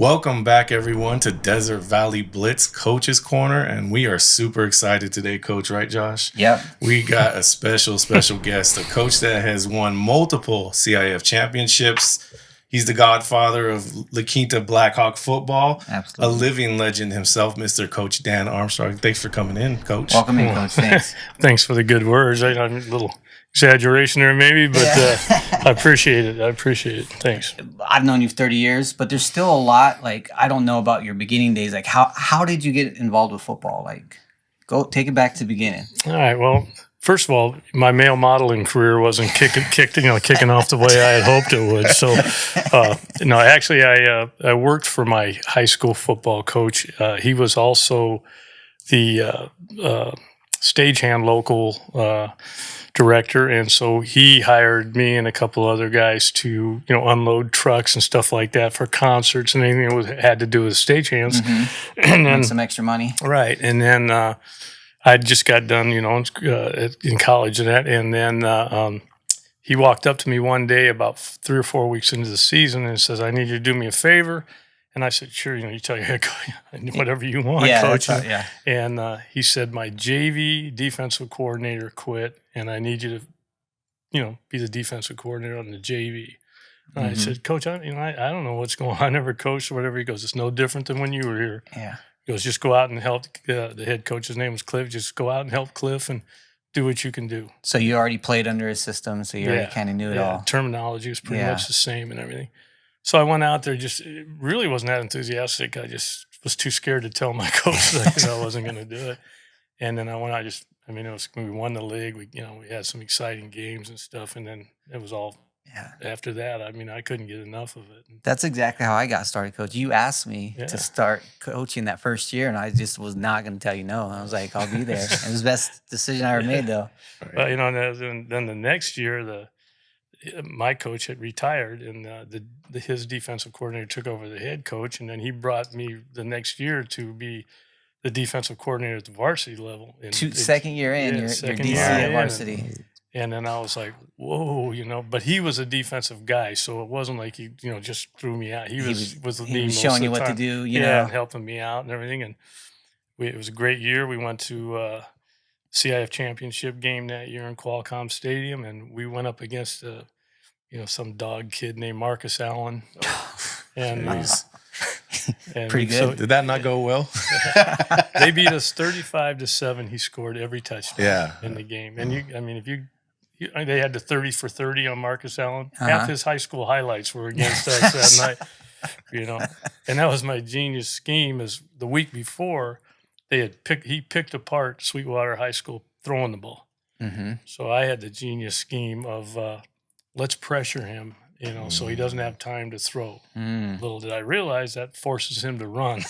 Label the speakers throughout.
Speaker 1: Welcome back, everyone, to Desert Valley Blitz Coach's Corner, and we are super excited today, Coach, right, Josh?
Speaker 2: Yep.
Speaker 1: We got a special guest, a coach that has won multiple CIF championships. He's the godfather of La Quinta Blackhawk football.
Speaker 2: Absolutely.
Speaker 1: A living legend himself, Mr. Coach Dan Armstrong. Thanks for coming in, Coach.
Speaker 2: Welcome in, Coach. Thanks.
Speaker 3: Thanks for the good words. I'm a little exaggeration there maybe, but I appreciate it. Thanks.
Speaker 2: I've known you for 30 years, but there's still a lot, I don't know about your beginning days. How did you get involved with football? Go take it back to the beginning.
Speaker 3: All right. Well, first of all, my male modeling career wasn't kicking off the way I had hoped it would. So, actually, I worked for my high school football coach. He was also the stagehand local director, and so he hired me and a couple other guys to unload trucks and stuff like that for concerts and anything that had to do with stagehands.
Speaker 2: Mm-hmm.
Speaker 3: And then
Speaker 2: some extra money,
Speaker 3: right? And then I just got done, in college and that, and then he walked up to me one day about 3 or 4 weeks into the season and says, "I need you to do me a favor." And I said, "Sure, you tell your head coach whatever you want, coach." And he said, "My JV defensive coordinator quit, and I need you to, be the defensive coordinator on the JV." And I said, "Coach, I don't know what's going on. I never coached or whatever." He goes, "It's no different than when you were here."
Speaker 2: Yeah.
Speaker 3: He goes, "Just go out and help." The head coach's name was Cliff. "Just go out and help Cliff and do what you can do."
Speaker 2: So you already played under his system, so you already kind of knew it all.
Speaker 3: Terminology was pretty much the same and everything. So I went out there, just really wasn't that enthusiastic. I just was too scared to tell my coach that I wasn't going to do it. And then I went out. We won the league. We had some exciting games and stuff. And then it was all after that. I couldn't get enough of it.
Speaker 2: That's exactly how I got started, Coach. You asked me to start coaching that first year, and I just was not going to tell you no. I was like, I'll be there. It was the best decision I ever made, though.
Speaker 3: Well, and then the next year, my coach had retired, and his defensive coordinator took over the head coach, and then he brought me the next year to be the defensive coordinator at the varsity level.
Speaker 2: Second year in, you're DC at varsity.
Speaker 3: And then I was like, whoa, But he was a defensive guy, so it wasn't like he, just threw me out. He was with me most
Speaker 2: showing
Speaker 3: of
Speaker 2: you
Speaker 3: the
Speaker 2: what
Speaker 3: time.
Speaker 2: to do,
Speaker 3: and helping me out and everything. And it was a great year. We went to CIF championship game that year in Qualcomm Stadium, and we went up against some dog kid named Marcus Allen. And
Speaker 2: pretty good.
Speaker 1: So, did that not go well?
Speaker 3: They beat us 35-7. He scored every touchdown in the game. And they had the 30 for 30 on Marcus Allen. Half his high school highlights were against us that night. And that was my genius scheme. Is the week before he picked apart Sweetwater High School throwing the ball.
Speaker 2: Mm-hmm.
Speaker 3: So I had the genius scheme of let's pressure him, so he doesn't have time to throw. Little did I realize that forces him to run.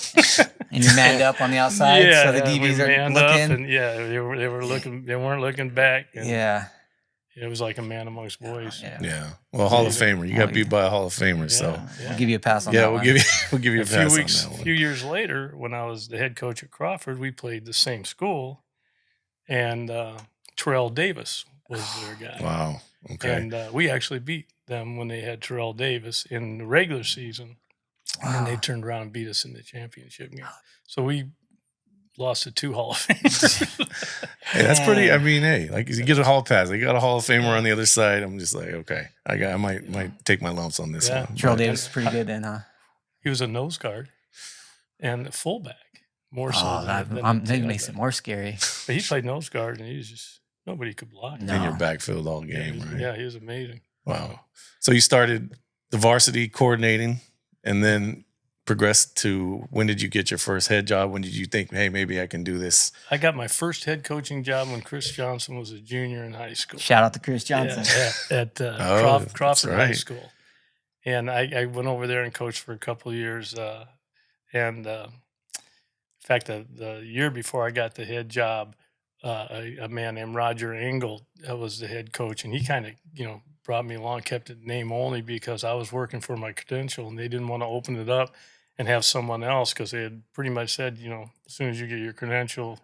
Speaker 2: And you manned up on the outside, so the DBs are looking.
Speaker 3: And they were looking. They weren't looking back. And it was like a man amongst boys.
Speaker 1: Yeah. Well, Hall of Famer. You got beat by a Hall of Famer, so
Speaker 2: we'll give you a pass on that.
Speaker 1: We'll give you a pass on that one.
Speaker 3: A few years later, when I was the head coach at Crawford, we played the same school, and Terrell Davis was their guy.
Speaker 1: Wow. Okay.
Speaker 3: And we actually beat them when they had Terrell Davis in the regular season, and they turned around and beat us in the championship game. So we lost to 2 Hall of Famers.
Speaker 1: Hey, that's pretty. You get a Hall pass. They got a Hall of Famer on the other side. I'm just like, okay, I might take my lumps on this one.
Speaker 2: Terrell Davis is pretty good then, huh?
Speaker 3: He was a nose guard and a fullback, more so.
Speaker 2: That makes it more scary.
Speaker 3: But he played nose guard, and he was just nobody could block him.
Speaker 1: In your backfield all game, right?
Speaker 3: Yeah, he was amazing.
Speaker 1: Wow. So you started the varsity coordinating, and then progressed to, when did you get your first head job? When did you think, hey, maybe I can do this?
Speaker 3: I got my first head coaching job when Chris Johnson was a junior in high school.
Speaker 2: Shout out to Chris Johnson.
Speaker 3: At Crawford High School. And I went over there and coached for a couple of years. In fact, the year before I got the head job, a man named Roger Engel was the head coach, and he kind of, brought me along, kept it name only because I was working for my credential, and they didn't want to open it up and have someone else because they had pretty much said, as soon as you get your credential,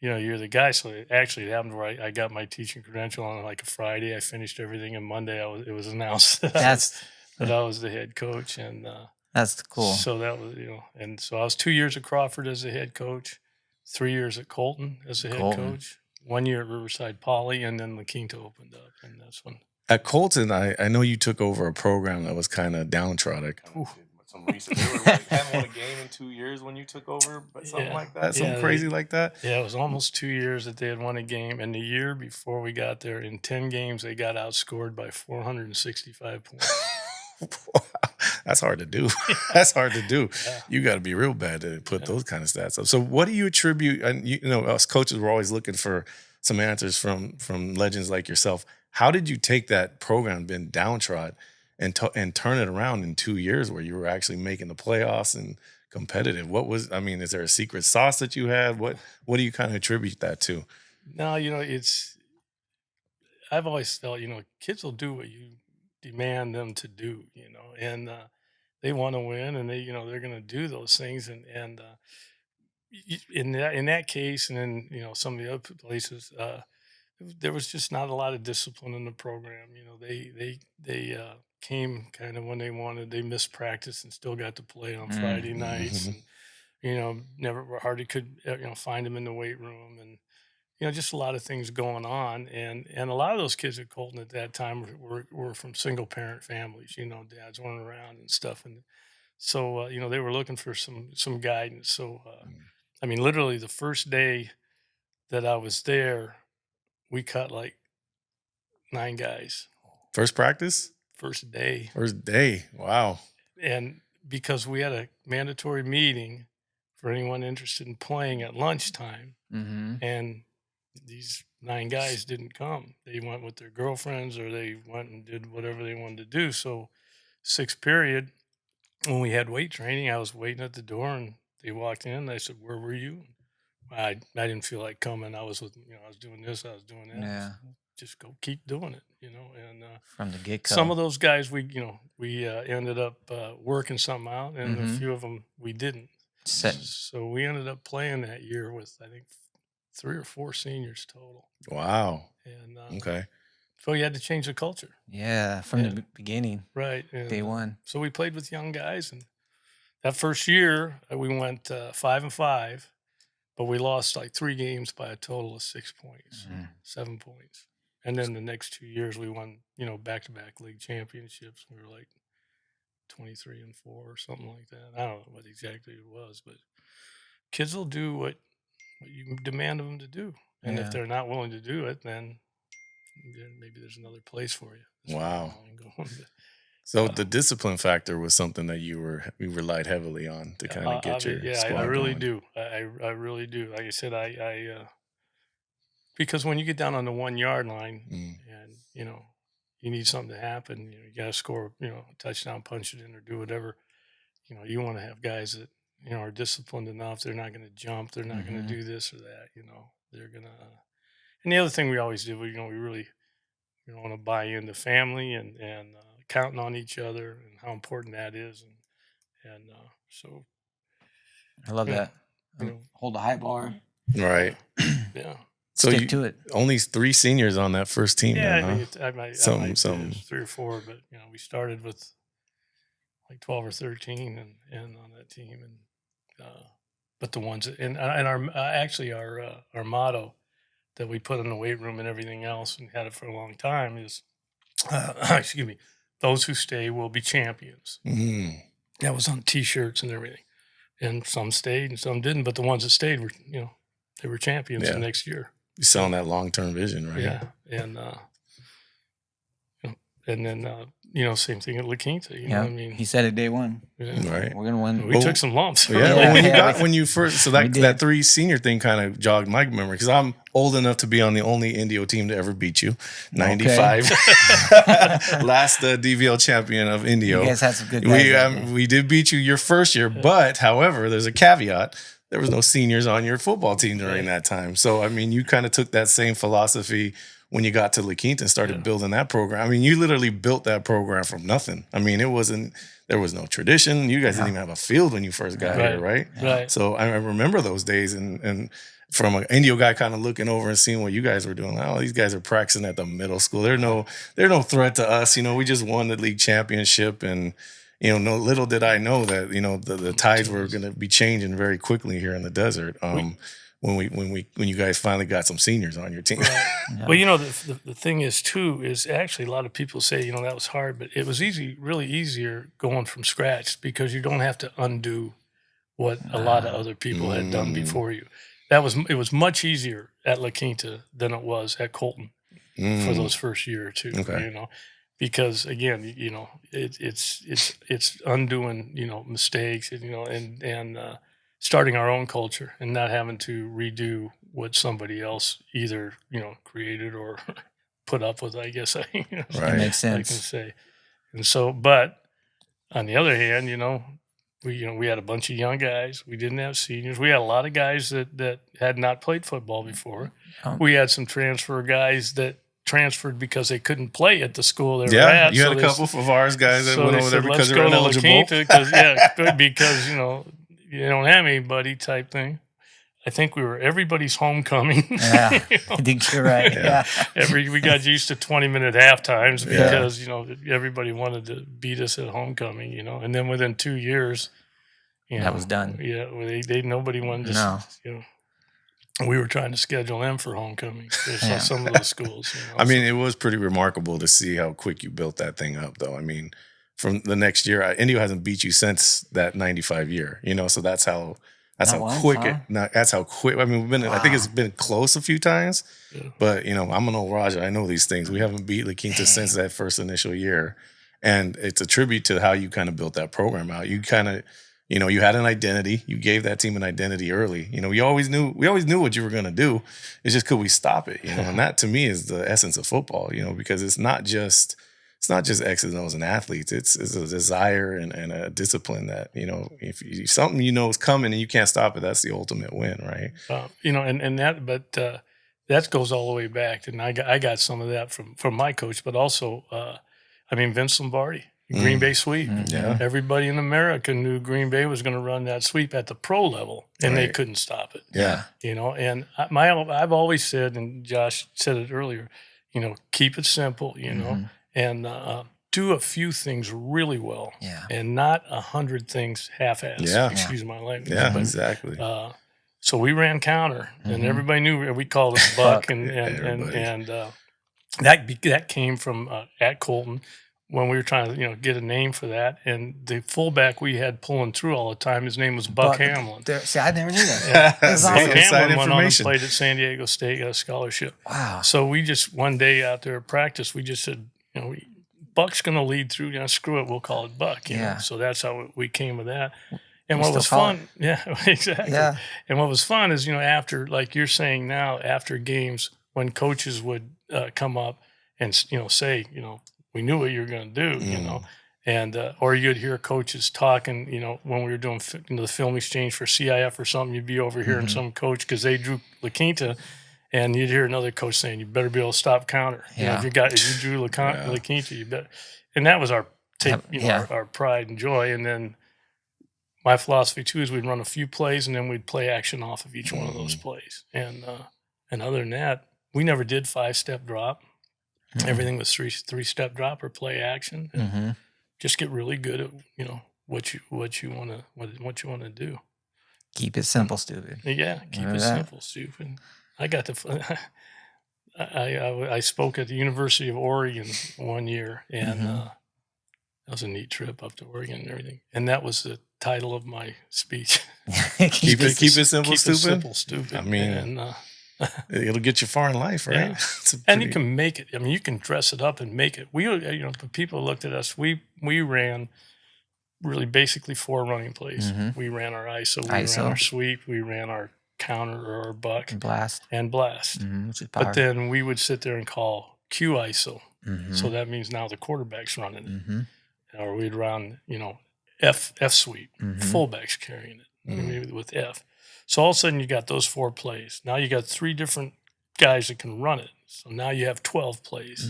Speaker 3: you're the guy. So it happened where I got my teaching credential on like a Friday. I finished everything, and Monday it was announced that I was the head coach, and
Speaker 2: That's cool.
Speaker 3: So that was, and so I was 2 years at Crawford as a head coach, 3 years at Colton as a head coach, 1 year at Riverside Poly, and then La Quinta opened up, and that's when.
Speaker 1: At Colton, I know you took over a program that was kind of downtrodden. Some recent, they were hadn't won a game in 2 years when you took over, but something like that, something crazy like that.
Speaker 3: Yeah, it was almost 2 years that they had won a game, and the year before we got there, in 10 games, they got outscored by 465 points.
Speaker 1: Wow, that's hard to do. That's hard to do. Yeah. You got to be real bad to put those kind of stats up. So, what do you attribute? And us coaches were always looking for some answers from legends like yourself. How did you take that program, been downtrodden, and turn it around in 2 years where you were actually making the playoffs and competitive? What was, is there a secret sauce that you had? What do you kind of attribute that to?
Speaker 3: No, I've always felt, kids will do what you demand them to do, and they want to win, and they're going to do those things. And in that case, and then, some of the other places, there was just not a lot of discipline in the program. They came kind of when they wanted. They missed practice and still got to play on Friday nights. And, never hardly could find them in the weight room, and just a lot of things going on. And a lot of those kids at Colton at that time were from single parent families. Dads weren't around and stuff, and so they were looking for some guidance. So literally the first day that I was there, we cut like 9 guys.
Speaker 1: First practice?
Speaker 3: First day.
Speaker 1: Wow.
Speaker 3: And because we had a mandatory meeting for anyone interested in playing at lunchtime, and these 9 guys didn't come. They went with their girlfriends, or they went and did whatever they wanted to do. So 6th period, when we had weight training, I was waiting at the door, and they walked in. They said, "Where were you?" I didn't feel like coming. I was with, I was doing this, I was doing that.
Speaker 2: Yeah.
Speaker 3: Just go keep doing it, and
Speaker 2: from the get-go.
Speaker 3: Some of those guys we ended up working something out, and a few of them we didn't. So we ended up playing that year with, I think, 3 or 4 seniors total.
Speaker 1: Wow.
Speaker 3: And
Speaker 1: okay.
Speaker 3: So you had to change the culture.
Speaker 2: Yeah, from the beginning.
Speaker 3: Right. And,
Speaker 2: day one.
Speaker 3: So we played with young guys, and that first year we went 5-5. But we lost like 3 games by a total of 6 points, 7 points. And then the next 2 years we won, back-to-back league championships. We were like 23-4 or something like that. I don't know what exactly it was, but kids will do what you demand of them to do. And if they're not willing to do it, then maybe there's another place for you.
Speaker 1: Wow. So the discipline factor was something that you relied heavily on to kind of get your squad
Speaker 3: I really
Speaker 1: going.
Speaker 3: do. I really do. Like I said, I because when you get down on the 1 yard line and you need something to happen, you got to score, a touchdown, punch it in, or do whatever. You want to have guys that are disciplined enough. They're not going to jump. They're not going to do this or that. They're gonna. And the other thing we always do, we really want to buy into family and counting on each other and how important that is, and so
Speaker 2: I love that. Hold a high bar,
Speaker 1: right?
Speaker 3: Yeah.
Speaker 1: So
Speaker 2: stick to it.
Speaker 1: Only 3 seniors on that first team.
Speaker 3: Yeah,
Speaker 1: then,
Speaker 3: I might
Speaker 1: some
Speaker 3: 3 or 4, but we started with like 12 or 13 and on that team, and but the ones and our actually our motto that we put in the weight room and everything else, and had it for a long time, is excuse me, those who stay will be champions. That was on T-shirts and everything, and some stayed and some didn't, but the ones that stayed were they were champions the next year.
Speaker 1: You're selling that long-term vision, right?
Speaker 3: Yeah, and then same thing at La Quinta.
Speaker 2: He said it day one.
Speaker 1: Yeah. Right,
Speaker 2: we're gonna win.
Speaker 3: We took some lumps.
Speaker 1: Yeah, when you first, so that 3 senior thing kind of jogged my memory, because I'm old enough to be on the only Indio team to ever beat you, 95, last DVL champion of Indio.
Speaker 2: You guys had some good guys.
Speaker 1: We did beat you your first year, but however, there's a caveat. There was no seniors on your football team during that time. So, you kind of took that same philosophy when you got to La Quinta and started building that program. You literally built that program from nothing. There was no tradition. You guys didn't even have a field when you first got here, right?
Speaker 3: Right.
Speaker 1: So I remember those days, and from an Indio guy kind of looking over and seeing what you guys were doing. Oh, these guys are practicing at the middle school. They're no threat to us. We just won the league championship, and no little did I know that the tides were going to be changing very quickly here in the desert. When you guys finally got some seniors on your team.
Speaker 3: Right. Yeah. Well, the thing is too is actually a lot of people say that was hard, but it was really easier going from scratch because you don't have to undo what a lot of other people had done before you. It was much easier at La Quinta than it was at Colton for those first year or two. Okay. Because again, it's undoing mistakes, and starting our own culture and not having to redo what somebody else either created or put up with. I guess
Speaker 2: right. It makes sense.
Speaker 3: I can say, and so, but on the other hand, we had a bunch of young guys. We didn't have seniors. We had a lot of guys that had not played football before. Oh. We had some transfer guys that transferred because they couldn't play at the school they were at.
Speaker 1: You had a couple of ours guys that went over there because they were ineligible.
Speaker 3: Because you don't have anybody type thing. I think we were everybody's homecoming.
Speaker 2: Yeah, I think you're right. Yeah.
Speaker 3: We got used to 20-minute half times because, everybody wanted to beat us at homecoming, and then within 2 years,
Speaker 2: that was done.
Speaker 3: Yeah, nobody wanted to, we were trying to schedule them for homecoming. Some of those schools.
Speaker 1: I mean, it was pretty remarkable to see how quick you built that thing up, though. I mean, from the next year, Indio hasn't beat you since that 95 year, so that's how quick. That's how quick. I mean, I think it's been close a few times, but I'm an old Raja. I know these things. We haven't beat La Quinta since that first initial year, and it's a tribute to how you kind of built that program out. You kind of, you had an identity. You gave that team an identity early. We always knew what you were going to do. It's just, could we stop it? And that to me is the essence of football. Because it's not just X's and O's and athletes. It's a desire and a discipline that, if something is coming and you can't stop it, that's the ultimate win, right?
Speaker 3: That goes all the way back. And I got some of that from my coach, but also, Vince Lombardi, Green Bay sweep.
Speaker 1: Yeah.
Speaker 3: Everybody in America knew Green Bay was going to run that sweep at the pro level, and they couldn't stop it.
Speaker 1: Yeah.
Speaker 3: And I've always said, and Josh said it earlier, keep it simple, and do a few things really well, and not 100 things half-assed.
Speaker 1: Yeah.
Speaker 3: Excuse my language.
Speaker 1: Yeah, but, exactly.
Speaker 3: So we ran counter, and everybody knew we called it buck, and that came from at Colton when we were trying to get a name for that. And the fullback we had pulling through all the time, his name was Buck Hamlin.
Speaker 2: See, I never knew that.
Speaker 3: Buck Hamlin went on and played at San Diego State, got a scholarship.
Speaker 2: Wow.
Speaker 3: So we just one day out there at practice, we just said, Buck's going to lead through. Screw it, we'll call it Buck. So that's how we came with that. And what was fun, exactly. Yeah. And what was fun is, after, like you're saying now, after games, when coaches would come up and say, we knew what you were going to do, and or you'd hear coaches talking, when we were doing the film exchange for CIF or something, you'd be over hearing some coach because they drew La Quinta. And you'd hear another coach saying, "You better be able to stop counter. If you drew La Quinta, you better." And that was our our pride and joy. And then my philosophy too is we'd run a few plays and then we'd play action off of each one of those plays. And other than that, we never did 5-step drop. Everything was three-step drop or play action. And just get really good at what you want to do.
Speaker 2: Keep it simple, stupid.
Speaker 3: Yeah, keep it simple, stupid. I got I spoke at the University of Oregon one year, and that was a neat trip up to Oregon and everything. And that was the title of my speech.
Speaker 1: keep it simple,
Speaker 3: keep
Speaker 1: stupid.
Speaker 3: It simple, stupid.
Speaker 1: I mean, it'll get you far in life, right?
Speaker 3: Yeah. And you can make it. I mean, you can dress it up and make it. We, the people looked at us. We ran really basically 4 running plays. We ran our ISO, we ran our sweep, we ran our counter or our buck
Speaker 2: and blast,
Speaker 3: which is power. But then we would sit there and call Q ISO. So that means now the quarterback's running it, or we'd run F sweep, fullbacks carrying it maybe with F. So all of a sudden you got those 4 plays. Now you got 3 different guys that can run it. So now you have 12 plays.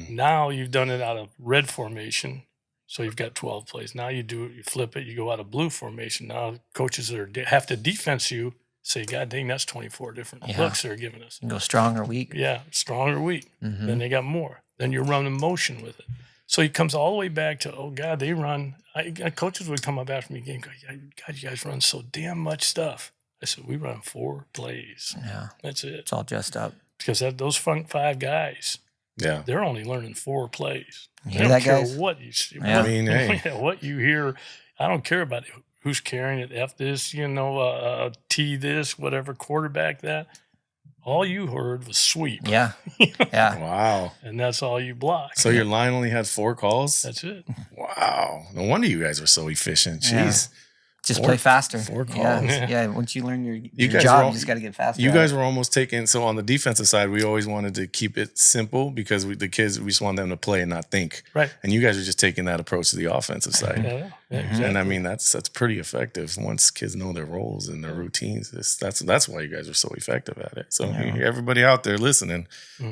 Speaker 3: Now you've done it out of red formation. So you've got 12 plays. Now you do it, you flip it, you go out of blue formation. Now coaches that have to defense you say, God dang, that's 24 different looks they're giving us.
Speaker 2: You go strong or weak.
Speaker 3: Yeah, strong or weak. Then they got more. Then you're running motion with it. So he comes all the way back to, oh, God, they run. Coaches would come up after me again, go, God, you guys run so damn much stuff. I said, we run 4 plays.
Speaker 2: Yeah.
Speaker 3: That's it.
Speaker 2: It's all dressed up.
Speaker 3: Because those front 5 guys, they're only learning 4 plays.
Speaker 2: You
Speaker 3: They
Speaker 2: hear
Speaker 3: don't
Speaker 2: that,
Speaker 3: care
Speaker 2: guys?
Speaker 3: what you see.
Speaker 2: Yeah.
Speaker 1: I mean, hey.
Speaker 3: What you hear. I don't care about who's carrying it, F this, T this, whatever, quarterback that. All you heard was sweep.
Speaker 2: Yeah. Yeah.
Speaker 1: Wow.
Speaker 3: And that's all you block.
Speaker 1: So your line only had 4 calls?
Speaker 3: That's it.
Speaker 1: Wow. No wonder you guys were so efficient. Jeez.
Speaker 2: Just play faster.
Speaker 1: 4 calls.
Speaker 2: Yeah. Once you learn your
Speaker 1: guys
Speaker 2: job,
Speaker 1: were
Speaker 2: you just got to get faster.
Speaker 1: You guys were almost taking, so on the defensive side, we always wanted to keep it simple because the kids, we just want them to play and not think.
Speaker 3: Right.
Speaker 1: And you guys are just taking that approach to the offensive side.
Speaker 3: Yeah, exactly.
Speaker 1: And I mean, that's pretty effective once kids know their roles and their routines. That's why you guys are so effective at it. So everybody out there listening,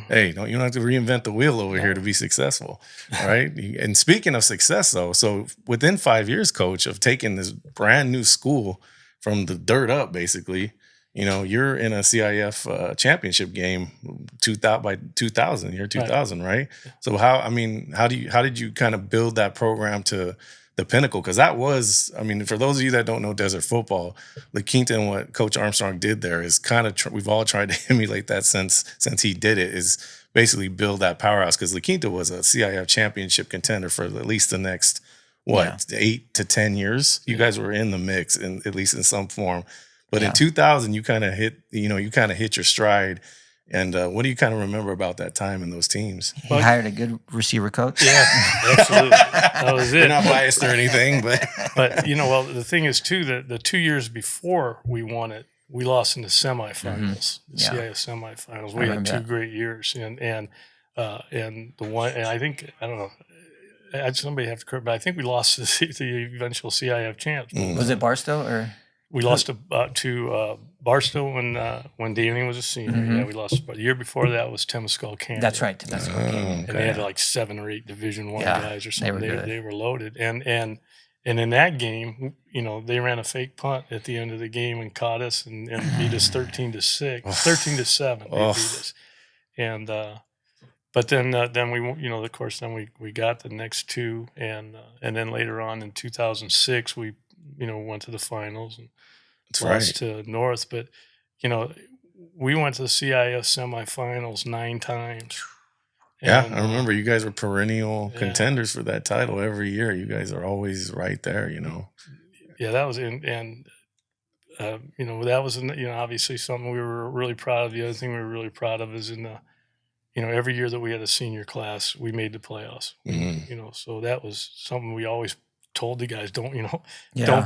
Speaker 1: hey, you don't have to reinvent the wheel over here to be successful. All right. And speaking of success, though, so within 5 years, Coach, of taking this brand new school from the dirt up, basically, you're in a CIF championship game by 2000, year 2000, right? So how did you kind of build that program to the pinnacle? Because that was, for those of you that don't know desert football, the Quinta and what Coach Armstrong did there is kind of, we've all tried to emulate that since he did it, is basically build that powerhouse. Because La Quinta was a CIF championship contender for at least the next 8 to 10 years. You guys were in the mix, at least in some form. But in 2000, you kind of hit your stride. And what do you kind of remember about that time in those teams?
Speaker 2: He hired a good receiver coach.
Speaker 3: Yeah, absolutely. That was it.
Speaker 1: You're not biased or anything, but
Speaker 3: the thing is too that the 2 years before we won it, we lost in the semifinals, the CIF semifinals. We had 2 great years, and the one, and I think, I don't know, somebody have to correct, but I think we lost to the eventual CIF champs.
Speaker 2: Was it Barstow or?
Speaker 3: We lost to Barstow when Daniel was a senior. Yeah, we lost. But the year before that was Temescal Canyon.
Speaker 2: That's right. Temescal Canyon.
Speaker 3: And they had like 7 or 8 Division I guys or something.
Speaker 2: They
Speaker 3: were loaded. And in that game, they ran a fake punt at the end of the game and caught us and beat us 13-7. 13-7. They beat us. And but then we of course we got the next 2 and then later on in 2006 we went to the finals and lost to North. But, we went to the CIF semifinals 9 times.
Speaker 1: And, I remember you guys were perennial contenders for that title every year. You guys are always right there,
Speaker 3: Yeah, that was that was, obviously something we were really proud of. The other thing we were really proud of is in the, every year that we had a senior class, we made the playoffs. So that was something we always told the guys, don't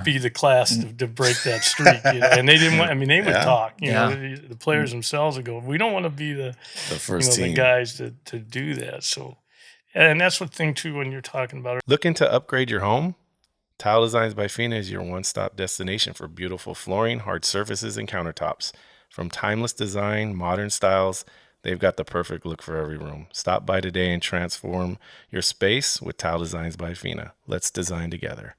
Speaker 3: be the class to break that streak. And they didn't want, they would talk, the players themselves would go, we don't want to be the first team. The guys to do that. So, and that's the thing too, when you're talking about it.
Speaker 4: Looking to upgrade your home? Tile Designs by Fina is your one-stop destination for beautiful flooring, hard surfaces, and countertops. From timeless design, modern styles, they've got the perfect look for every room. Stop by today and transform your space with Tile Designs by Fina. Let's design together.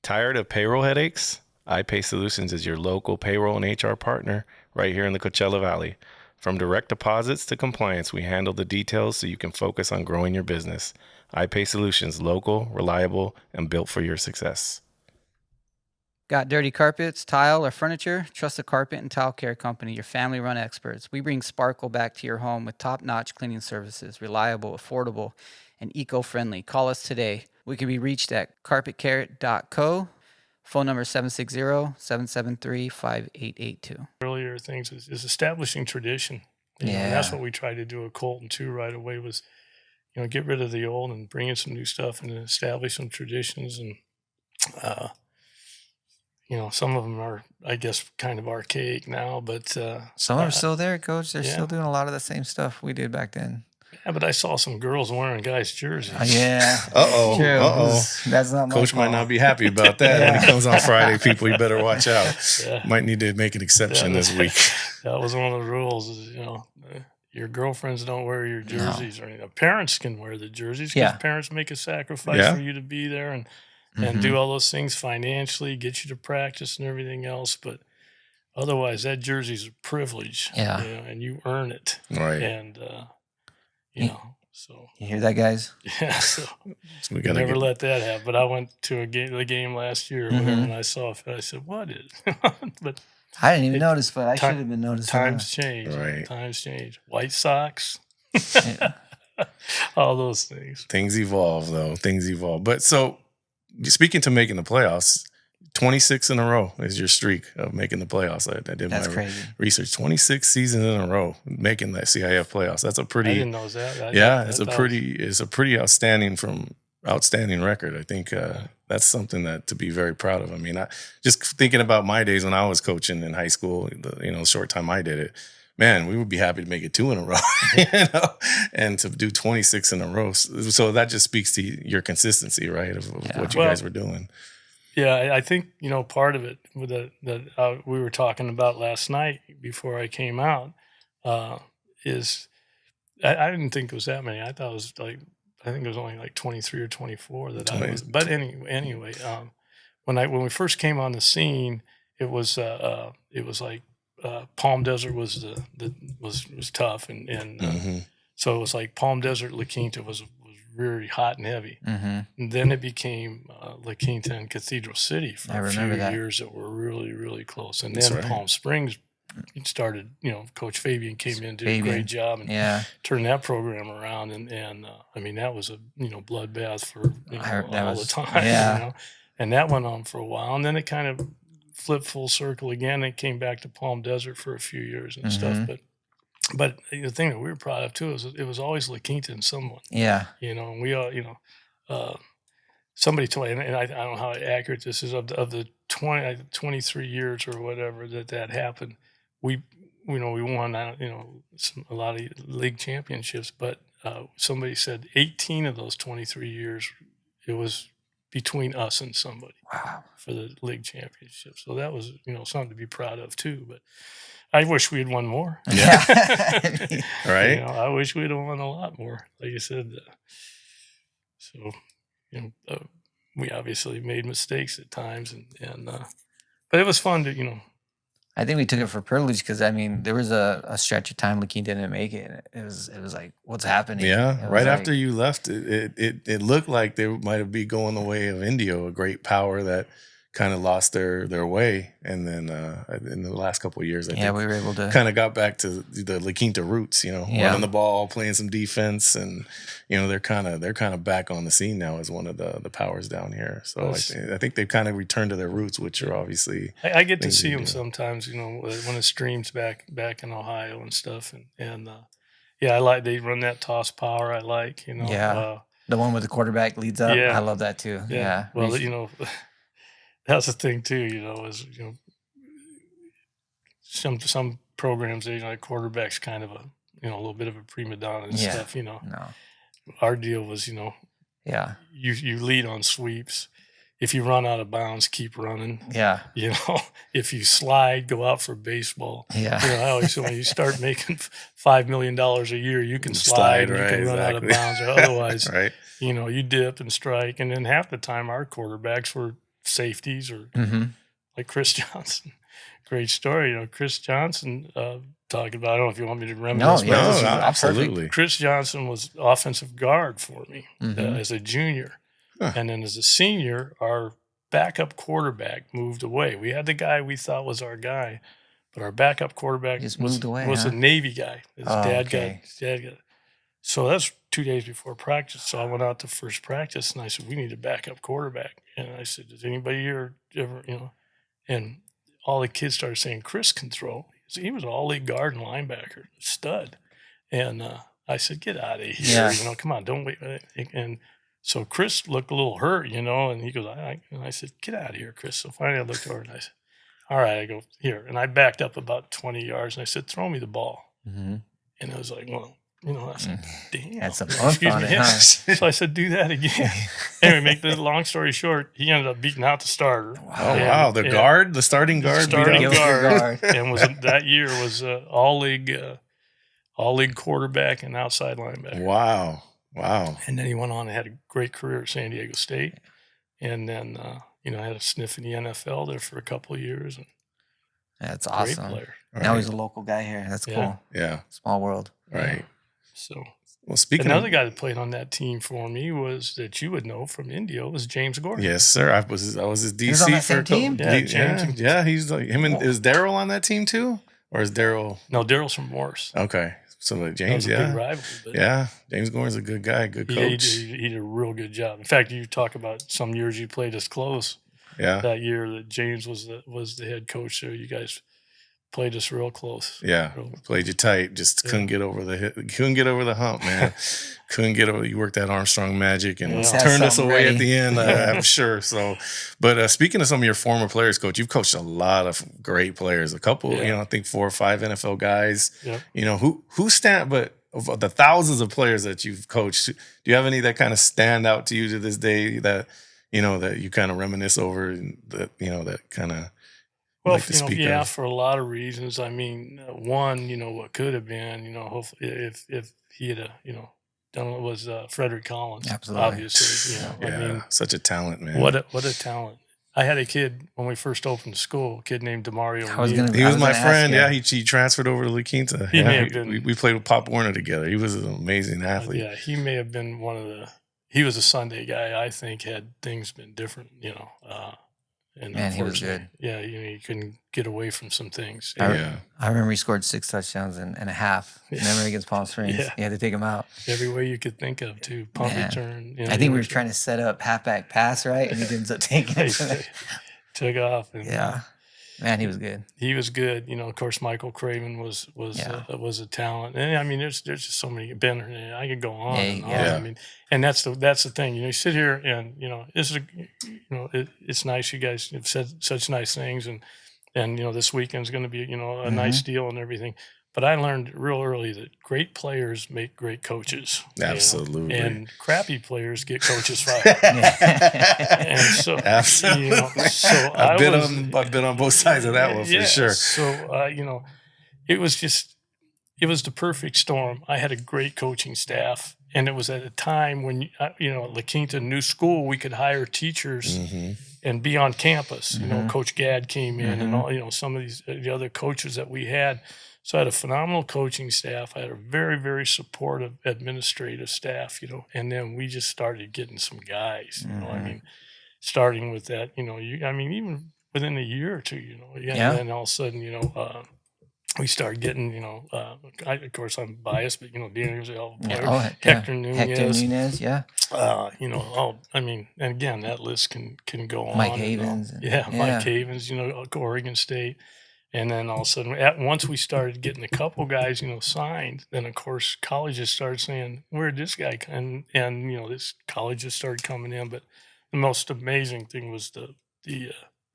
Speaker 4: Tired of payroll headaches? iPay Solutions is your local payroll and HR partner right here in the Coachella Valley. From direct deposits to compliance, we handle the details so you can focus on growing your business. iPay Solutions, local, reliable, and built for your success.
Speaker 2: Got dirty carpets, tile, or furniture? Trust the Carpet and Tile Care Company, your family-run experts. We bring sparkle back to your home with top-notch cleaning services, reliable, affordable, and eco-friendly. Call us today. We can be reached at carpetcare.co. Phone number 760-773-5882.
Speaker 3: Earlier things is establishing tradition. And that's what we tried to do at Colton too right away was, get rid of the old and bring in some new stuff and establish some traditions. And, some of them are, I guess, kind of archaic now, but
Speaker 2: some are still there, Coach. They're still doing a lot of the same stuff we did back then.
Speaker 3: Yeah, but I saw some girls wearing guys' jerseys.
Speaker 2: That's not my
Speaker 1: Coach
Speaker 2: fault.
Speaker 1: might not be happy about that when he comes on Friday. People, you better watch out. Might need to make an exception this week.
Speaker 3: That was one of the rules. Is, your girlfriends don't wear your jerseys, or parents can wear the jerseys because parents make a sacrifice for you to be there and do all those things financially, get you to practice and everything else. But otherwise, that jersey's a privilege, and you earn it.
Speaker 1: Right.
Speaker 3: And, So
Speaker 2: you hear that, guys?
Speaker 3: yeah, so
Speaker 1: we
Speaker 3: never let that happen. But I went to the game last year, or whatever, and I saw it. I said, "What is?" But
Speaker 2: I didn't even notice, but I should have been noticing.
Speaker 3: Times change.
Speaker 1: Right.
Speaker 3: Times change. White Sox.
Speaker 2: Yeah.
Speaker 3: All those things.
Speaker 1: Things evolve, though. Things evolve. But so, speaking to making the playoffs, 26 in a row is your streak of making the playoffs. I did
Speaker 2: That's
Speaker 1: my
Speaker 2: crazy.
Speaker 1: research. 26 seasons in a row making that CIF playoffs. That's a pretty.
Speaker 3: I didn't know that.
Speaker 1: It's a pretty outstanding record. I think that's something that to be very proud of. I mean, just thinking about my days when I was coaching in high school, the short time I did it, man, we would be happy to make it 2 in a row, and to do 26 in a row. So that just speaks to your consistency, right, of what you guys were doing.
Speaker 3: Yeah, I think, part of it with that we were talking about last night before I came out is I didn't think it was that many. I thought it was I think it was only like 23 or 24 that I was. But anyway, when we first came on the scene, it was like Palm Desert was was tough, and so it was like Palm Desert, La Quinta was very hot and heavy. And then it became La Quinta and Cathedral City for a few years that were really, really close. And then Palm Springs started, Coach Fabian came in, did a great job, and turned that program around. And I mean, that was a, bloodbath for all the time. And that went on for a while. And then it kind of flipped full circle again and came back to Palm Desert for a few years and stuff. But the thing that we were proud of too is it was always La Quinta and someone. Yeah. And we all, somebody told me, and I don't know how accurate this is, of the 23 years or whatever that happened, we won, a lot of league championships, but somebody said 18 of those 23 years, it was between us and somebody. Wow. For the league championship. So that was, something to be proud of too, but I wish we had won more.
Speaker 1: Yeah. Right.
Speaker 3: I wish we'd have won a lot more. Like you said. We obviously made mistakes at times, but it was fun to,
Speaker 2: I think we took it for privilege because there was a stretch of time La Quinta didn't make it. It was like, what's happening?
Speaker 1: Yeah. Right after you left, it looked like they might be going the way of Indio, a great power that kind of lost their way, and then in the last couple of years, I think
Speaker 2: we were able to
Speaker 1: kind of got back to the La Quinta roots, running the ball, playing some defense, and they're kind of back on the scene now as one of the powers down here. So I think they've kind of returned to their roots, which are obviously
Speaker 3: I get to see them sometimes, when it streams back in Ohio and stuff, and I like they run that toss power. I like
Speaker 2: the one with the quarterback leads up. I love that too. Yeah.
Speaker 3: Well, that's the thing too, is some programs, quarterback's kind of a little bit of a prima donna and stuff. No. Our deal was, you lead on sweeps. If you run out of bounds, keep running. Yeah. If you slide, go out for baseball. Yeah. I always say when you start making $5 million a year, you can slide, right, you can run out of bounds, or otherwise, right. You dip and strike. And then half the time, our quarterbacks were safeties or like Chris Johnson. Great story. Chris Johnson talking about, I don't know if you want me to remember this.
Speaker 1: No, absolutely.
Speaker 3: Chris Johnson was offensive guard for me as a junior. Huh. And then as a senior, our backup quarterback moved away. We had the guy we thought was our guy, but our backup quarterback was a Navy guy. His dad got. So that's 2 days before practice. So I went out to first practice and I said, we need a backup quarterback. And I said, does anybody here ever, and all the kids started saying, Chris can throw. He was an all-league guard and linebacker, stud. And I said, get out of here. Come on, don't wait. And so Chris looked a little hurt, and he goes, and I said, get out of here, Chris. So finally I looked over and I said, all right, I go, here. And I backed up about 20 yards and I said, throw me the ball. And it was like, well, I said, damn.
Speaker 2: That's a bump on it, huh?
Speaker 3: So I said, do that again. Anyway, make the long story short, he ended up beating out the starter.
Speaker 1: Wow. The starting guard.
Speaker 3: Starting guard. And that year was all-league quarterback and outside linebacker.
Speaker 1: Wow.
Speaker 3: And then he went on and had a great career at San Diego State. And then, had a sniff in the NFL there for a couple of years. And
Speaker 2: that's awesome.
Speaker 3: Great player.
Speaker 2: Now he's a local guy here. That's cool.
Speaker 1: Yeah.
Speaker 2: Small world.
Speaker 1: Right.
Speaker 3: So.
Speaker 1: Well, speaking
Speaker 3: another guy that played on that team for me was that you would know from Indio was James Gordon.
Speaker 1: Yes, sir. I was his DC
Speaker 2: He was on that
Speaker 1: for
Speaker 2: same team?
Speaker 3: Yeah, James.
Speaker 1: Yeah, he's like him. And is Daryl on that team too, or is Daryl?
Speaker 3: No, Daryl's from Morris.
Speaker 1: Okay, so like James,
Speaker 3: that was a big rivalry, but
Speaker 1: yeah, James Gordon's a good guy, good coach.
Speaker 3: He did a real good job. In fact, you talk about some years you played us close.
Speaker 1: Yeah,
Speaker 3: that year that James was the head coach there. You guys played us real close.
Speaker 1: Yeah, played you tight. Just couldn't get over couldn't get over the hump, man. Couldn't get over. You worked that Armstrong magic and turned us away at the end. I'm sure. So, but speaking of some of your former players, Coach, you've coached a lot of great players. A couple, I think 4 or 5 NFL guys. Yeah. Who stand? But of the thousands of players that you've coached, do you have any that kind of stand out to you to this day that that you kind of reminisce over, and that kind of.
Speaker 3: Well, for a lot of reasons. I mean, one, what could have been, hopefully if he had, done it was Frederick Collins.
Speaker 2: Absolutely.
Speaker 3: Obviously,
Speaker 1: I mean, such a talent, man.
Speaker 3: What a talent. I had a kid when we first opened the school, a kid named Demario.
Speaker 1: He was my friend. Yeah, he transferred over to Quinta.
Speaker 3: He may have been.
Speaker 1: We played with Pop Warner together. He was an amazing athlete.
Speaker 3: Yeah, he may have been one of the. He was a Sunday guy. I think had things been different, And
Speaker 2: man, he was good.
Speaker 3: Yeah, you couldn't get away from some things.
Speaker 2: I remember he scored 6 touchdowns and a half. Remember against Palm Springs? Yeah. You had to take him out.
Speaker 3: Every way you could think of, too. Pump return.
Speaker 2: I think we were trying to set up halfback pass, right? And he ends up taking it.
Speaker 3: Took off. And,
Speaker 2: man, he was good.
Speaker 3: He was good. Of course, Michael Craven was a talent. And I mean, there's just so many. Ben, I could go on and on. I mean, and that's the thing. You sit here and this is it's nice. You guys have said such nice things, and this weekend's going to be a nice deal and everything. But I learned real early that great players make great coaches.
Speaker 1: Absolutely.
Speaker 3: And crappy players get coaches fired. And so,
Speaker 1: absolutely.
Speaker 3: So
Speaker 1: I've been on both sides of that one for sure.
Speaker 3: So, it was the perfect storm. I had a great coaching staff. And it was at a time when, at La Quinta, new school, we could hire teachers and be on campus. Coach Gadd came in and all, some of the other coaches that we had. So I had a phenomenal coaching staff. I had a very, very supportive administrative staff, and then we just started getting some guys, I mean, starting with that, even within a year or two, and then all of a sudden, we started getting, of course I'm biased, but Daniel Hector Nunez, and again, that list can go on.
Speaker 2: Mike Havens,
Speaker 3: Mike Havens, Oregon State. And then all of a sudden, once we started getting a couple guys, signed, then of course colleges started saying, "Where'd this guy come?" And this colleges started coming in. But the most amazing thing was the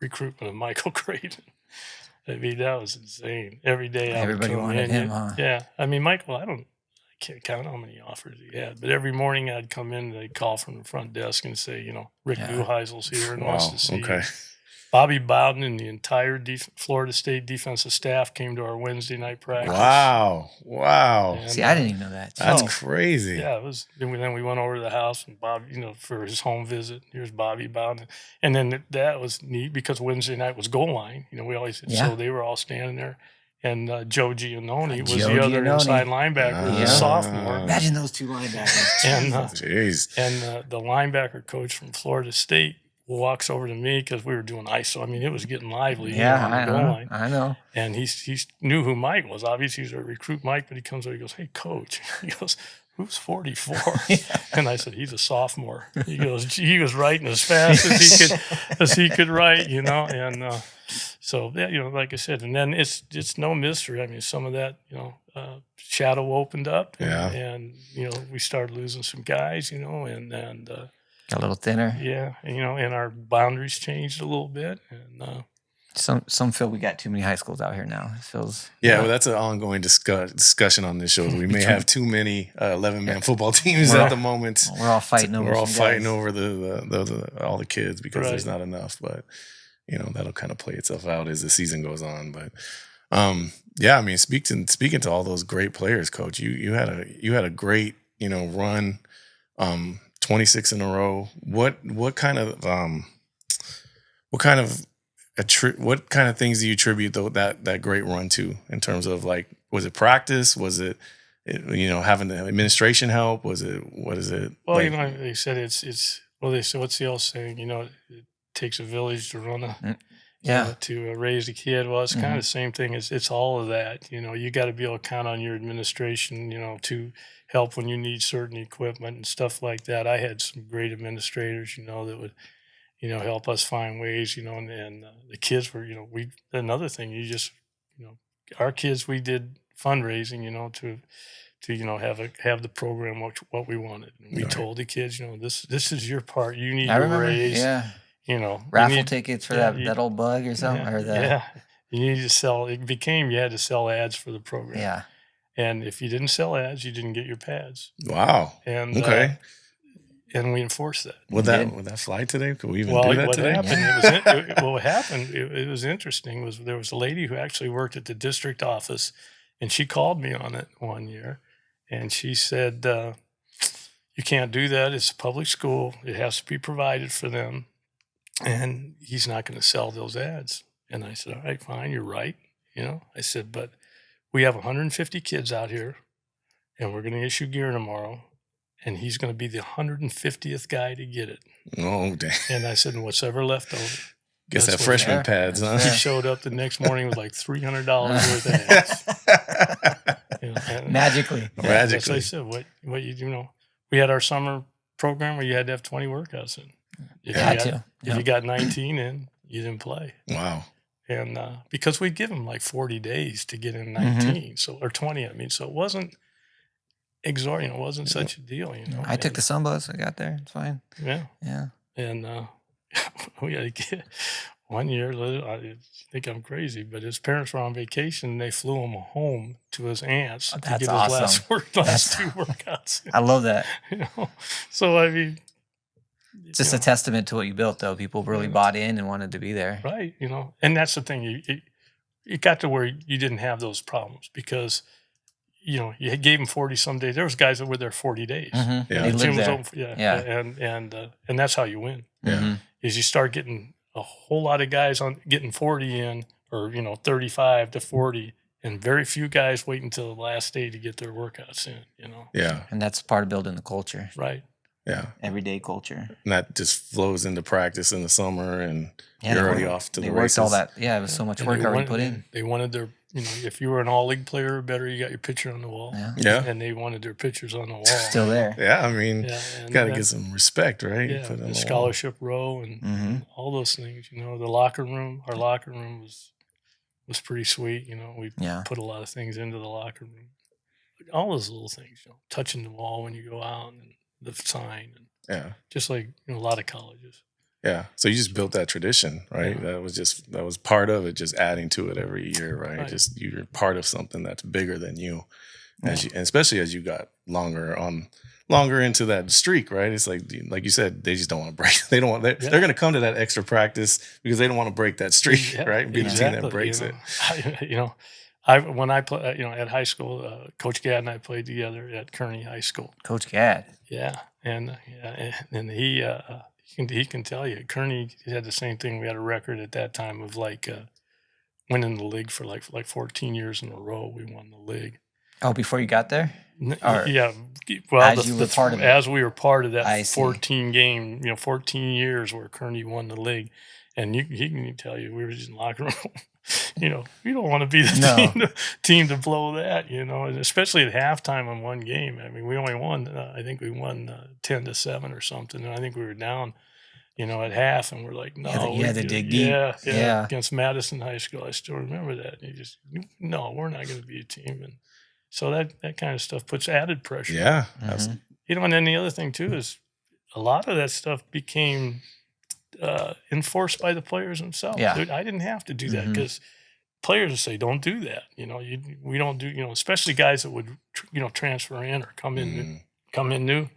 Speaker 3: recruitment of Michael Craven. I mean, that was insane. Every day,
Speaker 2: everybody wanted him, huh?
Speaker 3: Yeah, I mean, Michael, I can't count how many offers he had, but every morning I'd come in, they'd call from the front desk and say, Rick Neuheisel's here and wants to see you. Bobby Bowden and the entire Florida State defensive staff came to our Wednesday night practice.
Speaker 1: Wow.
Speaker 3: And,
Speaker 2: see, I didn't even know that.
Speaker 1: That's crazy.
Speaker 3: Yeah, it was. Then we went over to the house and Bob, for his home visit. Here's Bobby Bowden. And then that was neat because Wednesday night was goal line. We always so they were all standing there. And Joe Giannone was the other inside linebacker, a sophomore.
Speaker 2: Imagine those two linebackers.
Speaker 3: And the linebacker coach from Florida State walks over to me because we were doing ISO. I mean, it was getting lively.
Speaker 2: I know.
Speaker 3: And he knew who Mike was. Obviously, he was a recruit Mike, but he comes over, he goes, "Hey, coach." He goes, "Who's 44?" And I said, "He's a sophomore." He goes, he was writing as fast as he could write, And so, like I said, and then it's no mystery. I mean, some of that, shadow opened up, and we started losing some guys, and
Speaker 2: got a little thinner.
Speaker 3: Yeah, and our boundaries changed a little bit, and
Speaker 2: some feel we got too many high schools out here now. It feels
Speaker 1: well, that's an ongoing discussion on this show. We may have too many 11-man football teams at the moment.
Speaker 2: We're all fighting over.
Speaker 1: We're all fighting over all the kids because there's not enough. But that'll kind of play itself out as the season goes on. But I mean, speaking to all those great players, Coach, you had a great run. 26 in a row. What kind of things do you attribute that great run to in terms of was it practice? Was it having the administration help? What is it?
Speaker 3: Well, they said they said, what's the old saying? It takes a village to run to raise a kid. Well, it's kind of the same thing. It's all of that. You got to be able to count on your administration, to help when you need certain equipment and stuff like that. I had some great administrators, that would, help us find ways, and the kids were, another thing, our kids, we did fundraising, to have the program what we wanted. And we told the kids, this is your part. You need to raise,
Speaker 2: raffle tickets for that old bug or something,
Speaker 3: you need to sell. You had to sell ads for the program.
Speaker 2: Yeah.
Speaker 3: And if you didn't sell ads, you didn't get your pads.
Speaker 1: Wow.
Speaker 3: And
Speaker 1: okay.
Speaker 3: And we enforced that.
Speaker 1: Would that fly today? Could we even do that today?
Speaker 3: What happened? It was interesting. There was a lady who actually worked at the district office, and she called me on it one year, and she said, "You can't do that. It's a public school. It has to be provided for them, and he's not going to sell those ads." And I said, "All right, fine. You're right." I said, "But we have 150 kids out here, and we're going to issue gear tomorrow. And he's going to be the 150th guy to get it."
Speaker 1: Oh, damn.
Speaker 3: And I said, "And what's ever left over?"
Speaker 1: Guess that freshman pads, huh?
Speaker 3: He showed up the next morning with like $300 worth of ads.
Speaker 2: Magically.
Speaker 3: That's what I said. What we had our summer program where you had to have 20 workouts in. If you got 19 in, you didn't play.
Speaker 1: Wow.
Speaker 3: And because we'd give them like 40 days to get in 19, or 20, so it wasn't exorbitant. It wasn't such a deal,
Speaker 2: I took the sun bus. I got there. It's fine.
Speaker 3: Yeah.
Speaker 2: Yeah.
Speaker 3: And we had a kid one year. I think I'm crazy, but his parents were on vacation. And they flew him home to his aunt's to get his last two workouts.
Speaker 2: I love that.
Speaker 3: So I mean,
Speaker 2: it's just a testament to what you built, though. People really bought in and wanted to be there,
Speaker 3: right? And that's the thing. It got to where you didn't have those problems because. You gave them 40 some days. There was guys that were there 40 days.
Speaker 2: Mm-hmm.
Speaker 3: Yeah, the gym was open. And that's how you win.
Speaker 1: Yeah,
Speaker 3: is you start getting a whole lot of guys on getting 40 in, or 35 to 40, and very few guys wait until the last day to get their workouts in.
Speaker 1: Yeah,
Speaker 2: and that's part of building the culture.
Speaker 3: Right.
Speaker 1: Yeah,
Speaker 2: everyday culture.
Speaker 1: And that just flows into practice in the summer, and you're already off to the races.
Speaker 2: All that. Yeah, it was so much work already put in.
Speaker 3: They wanted their. If you were an all-league player or better, you got your picture on the wall.
Speaker 1: Yeah.
Speaker 3: And they wanted their pictures on the wall.
Speaker 2: Still there.
Speaker 1: Yeah, I mean, got to get some respect, right?
Speaker 3: Yeah, the scholarship row and all those things. The locker room. Our locker room was pretty sweet. We put a lot of things into the locker room. All those little things. Touching the wall when you go out and the sign. And just like a lot of colleges.
Speaker 1: Yeah. So you just built that tradition, right? Yeah. That was part of it, just adding to it every year, right? Just you're part of something that's bigger than you. And especially as you got longer into that streak, right? It's like you said, they just don't want to break. They don't want. They're going to come to that extra practice because they don't want to break that streak, right? Be the team that breaks it.
Speaker 3: When I play, at high school, Coach Gadd and I played together at Kearney High School.
Speaker 2: Coach Gadd.
Speaker 3: Yeah, and he. He can tell you, Kearney had the same thing. We had a record at that time of winning the league for like 14 years in a row. We won the league.
Speaker 2: Oh, before you got there?
Speaker 3: Yeah. Well,
Speaker 2: as you were part of it.
Speaker 3: As we were part of that 14 years where Kearney won the league. And he can tell you, we were just in the locker room. We don't want to be the team to blow that, and especially at halftime in one game. I mean, we only won, I think we won 10-7 or something. And I think we were down, at half, and we're like, no.
Speaker 2: Yeah, they dig deep.
Speaker 3: Yeah. Against Madison High School. I still remember that. And we're not going to be a team. And so that kind of stuff puts added pressure.
Speaker 1: Yeah.
Speaker 3: And then the other thing, too, is a lot of that stuff became enforced by the players themselves.
Speaker 2: Yeah.
Speaker 3: I didn't have to do that because players would say, don't do that. We don't do, especially guys that would, transfer in or come in new.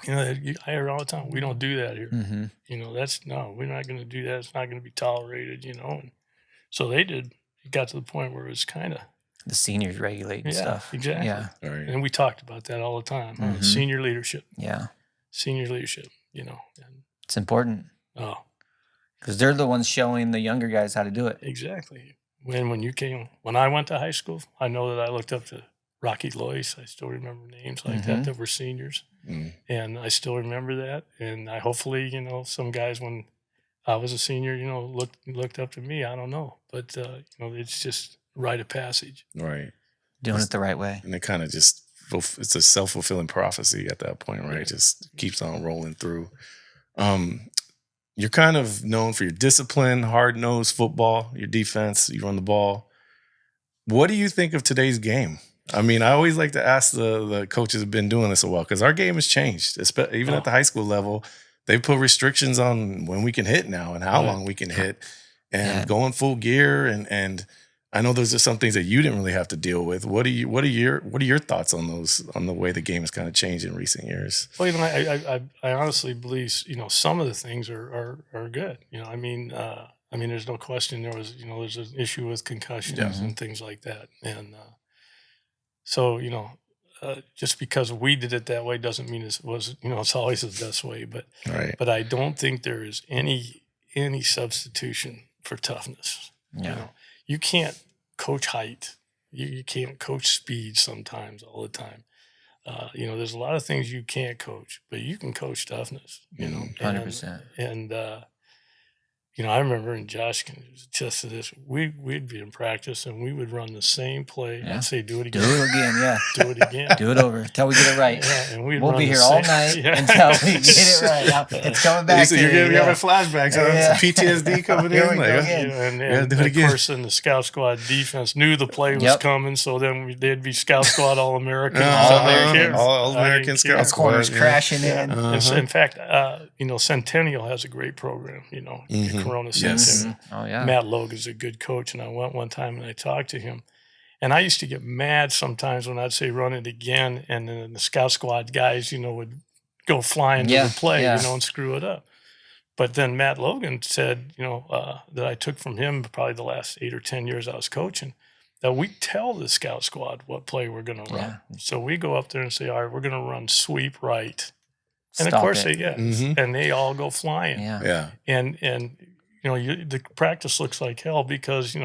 Speaker 3: I hear all the time, we don't do that here. We're not going to do that. It's not going to be tolerated, And so they did. It got to the point where it was kind of.
Speaker 2: The seniors regulating stuff.
Speaker 3: Exactly.
Speaker 2: Yeah.
Speaker 1: Right.
Speaker 3: And we talked about that all the time. Senior leadership.
Speaker 2: Yeah.
Speaker 3: Senior leadership, And,
Speaker 2: it's important.
Speaker 3: Oh.
Speaker 2: Because they're the ones showing the younger guys how to do it.
Speaker 3: Exactly. When I went to high school, I know that I looked up to Rocky Lois. I still remember names like that were seniors. And I still remember that. And I hopefully, some guys when I was a senior, looked up to me. I don't know. But, it's just rite of passage.
Speaker 1: Right.
Speaker 2: Doing it the right way.
Speaker 1: And it kind of just, it's a self-fulfilling prophecy at that point, right? It just keeps on rolling through. You're kind of known for your discipline, hard-nosed football, your defense, you run the ball. What do you think of today's game? I mean, I always like to ask the coaches who have been doing this a while, because our game has changed, even at the high school level. They've put restrictions on when we can hit now and how long we can hit, and going full gear. And I know those are some things that you didn't really have to deal with. What are your thoughts on those, on the way the game has kind of changed in recent years?
Speaker 3: Well, I honestly believe, some of the things are good. I mean, there's no question there's an issue with concussions and things like that. And so, just because we did it that way doesn't mean it's always the best way. But I don't think there is any substitution for toughness.
Speaker 2: Yeah.
Speaker 3: You can't coach height. You can't coach speed sometimes all the time. There's a lot of things you can't coach, but you can coach toughness,
Speaker 2: 100%.
Speaker 3: And I remember, and Josh can attest to this, we'd be in practice and we would run the same play.
Speaker 2: Yeah.
Speaker 3: I'd say, do it again.
Speaker 2: Do it again, yeah.
Speaker 3: Do it again.
Speaker 2: Do it over until we get it right.
Speaker 3: Yeah, and
Speaker 2: we'll be here all night until we get it right. Now, it's coming back to
Speaker 1: you're having flashbacks. PTSD coming
Speaker 2: Here
Speaker 1: in.
Speaker 2: We go again.
Speaker 3: And
Speaker 1: do it again.
Speaker 3: Of course, in the scout squad defense knew the play was coming, so then they'd be scout squad All-American.
Speaker 1: All-American scout squad.
Speaker 2: Corners crashing in.
Speaker 3: In fact, Centennial has a great program, Corona Centennial.
Speaker 2: Oh, yeah.
Speaker 3: Matt Logan's a good coach, and I went one time and I talked to him. And I used to get mad sometimes when I'd say run it again, and then the scout squad guys, would go flying to the play, and screw it up. But then Matt Logan said, that I took from him probably the last 8 or 10 years I was coaching, that we tell the scout squad what play we're going to run. Yeah. So we go up there and say, all right, we're going to run sweep right. And of course and they all go flying.
Speaker 1: Yeah.
Speaker 3: And the practice looks like hell because,